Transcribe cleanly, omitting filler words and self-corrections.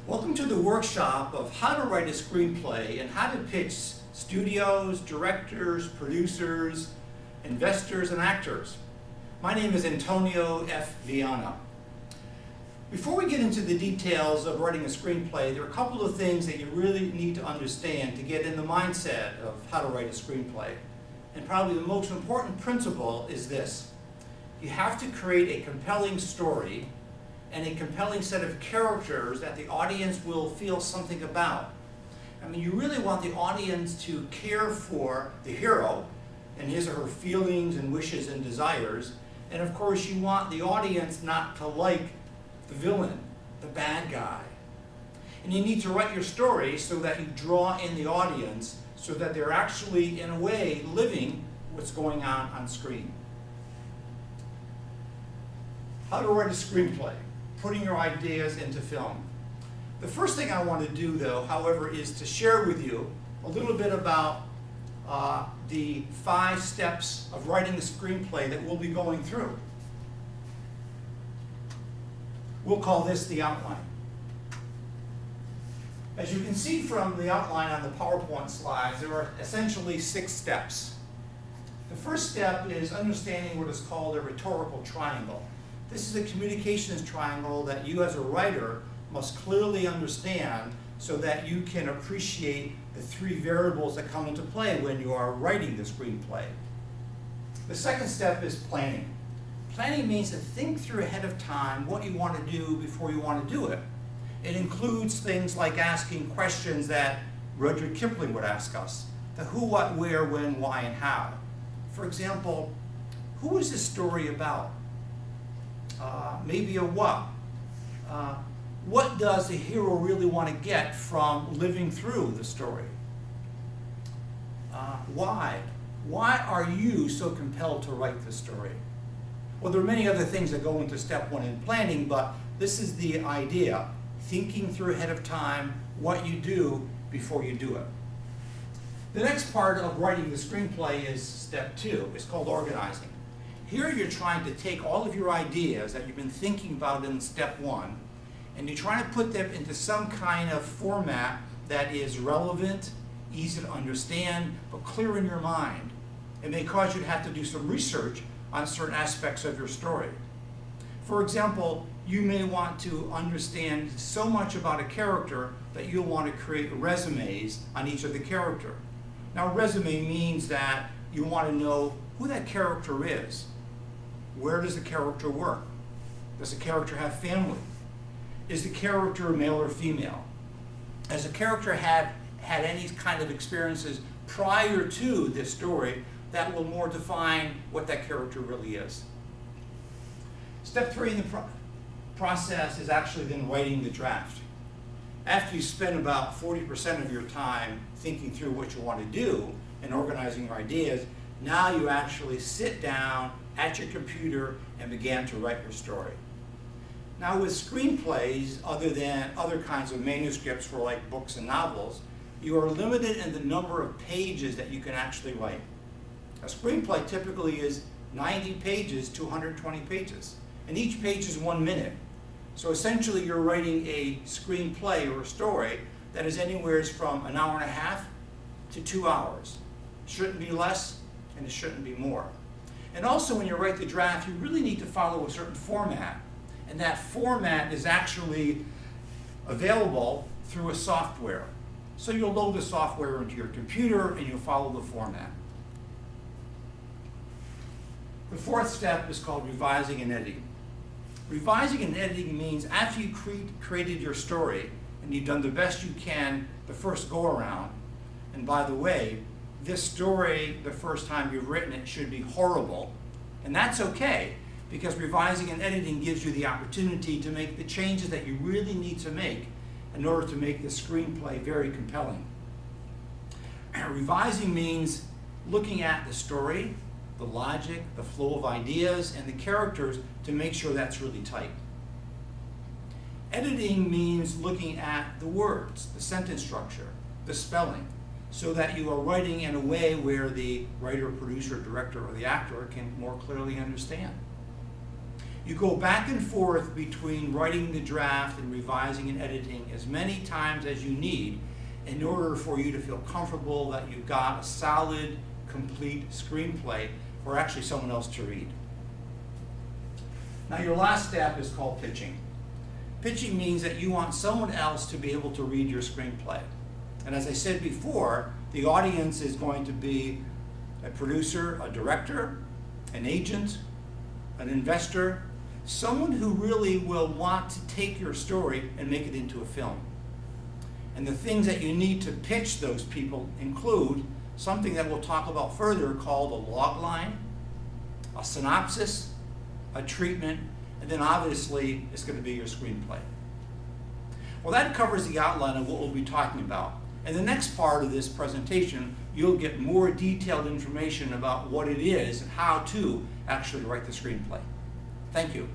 Welcome to the workshop of how to write a screenplay and how to pitch studios, directors, producers, investors, and actors. My name is Antonio F. Viana. Before we get into the details of writing a screenplay, there are a couple of things that you really need to understand to get in the mindset of how to write a screenplay. And probably the most important principle is this. You have to create a compelling story and a compelling set of characters that the audience will feel something about. I mean, you really want the audience to care for the hero and his or her feelings and wishes and desires. And of course, you want the audience not to like the villain, the bad guy. And you need to write your story so that you draw in the audience so that they're actually, in a way, living what's going on screen. How to write a screenplay, putting your ideas into film. The first thing I want to do, though, however, is to share with you a little bit about the 5 steps of writing a screenplay that we'll be going through. We'll call this the outline. As you can see from the outline on the PowerPoint slides, there are essentially 6 steps. The first step is understanding what is called a rhetorical triangle. This is a communications triangle that you as a writer must clearly understand so that you can appreciate the 3 variables that come into play when you are writing the screenplay. The second step is planning. Planning means to think through ahead of time what you want to do before you want to do it. It includes things like asking questions that Rudyard Kipling would ask us. The who, what, where, when, why, and how. For example, who is this story about? Maybe a what. What does the hero really want to get from living through the story? Why? Why are you so compelled to write this story? Well, there are many other things that go into step 1 in planning, but this is the idea. Thinking through ahead of time what you do before you do it. The next part of writing the screenplay is step 2. It's called organizing. Here you're trying to take all of your ideas that you've been thinking about in step 1, and you're trying to put them into some kind of format that is relevant, easy to understand, but clear in your mind. It may cause you to have to do some research on certain aspects of your story. For example, you may want to understand so much about a character that you'll want to create resumes on each of the character. Now, a resume means that you want to know who that character is. Where does the character work? Does the character have family? Is the character male or female? Has the character had any kind of experiences prior to this story that will more define what that character really is? Step 3 in the process is actually then writing the draft. After you spend about 40% of your time thinking through what you want to do and organizing your ideas, now you actually sit down at your computer and begin to write your story. Now with screenplays, other than other kinds of manuscripts for like books and novels, you are limited in the number of pages that you can actually write. A screenplay typically is 90 pages to 120 pages, and each page is 1 minute. So essentially you're writing a screenplay or a story that is anywhere from an hour and a half to 2 hours. It shouldn't be less and it shouldn't be more. And also when you write the draft, you really need to follow a certain format. And that format is actually available through a software. So you'll load the software into your computer and you'll follow the format. The 4th step is called revising and editing. Revising and editing means after you created your story and you've done the best you can the first go around, and by the way, this story, the first time you've written it, should be horrible, and that's okay, because revising and editing gives you the opportunity to make the changes that you really need to make in order to make the screenplay very compelling. Revising means looking at the story, the logic, the flow of ideas, and the characters to make sure that's really tight. Editing means looking at the words, the sentence structure, the spelling, so that you are writing in a way where the writer, producer, director, or the actor can more clearly understand. You go back and forth between writing the draft and revising and editing as many times as you need in order for you to feel comfortable that you've got a solid, complete screenplay for actually someone else to read. Now your last step is called pitching. Pitching means that you want someone else to be able to read your screenplay. And as I said before, the audience is going to be a producer, a director, an agent, an investor, someone who really will want to take your story and make it into a film. And the things that you need to pitch those people include something that we'll talk about further called a log line, a synopsis, a treatment, and then obviously it's going to be your screenplay. Well, that covers the outline of what we'll be talking about. In the next part of this presentation, you'll get more detailed information about what it is and how to actually write the screenplay. Thank you.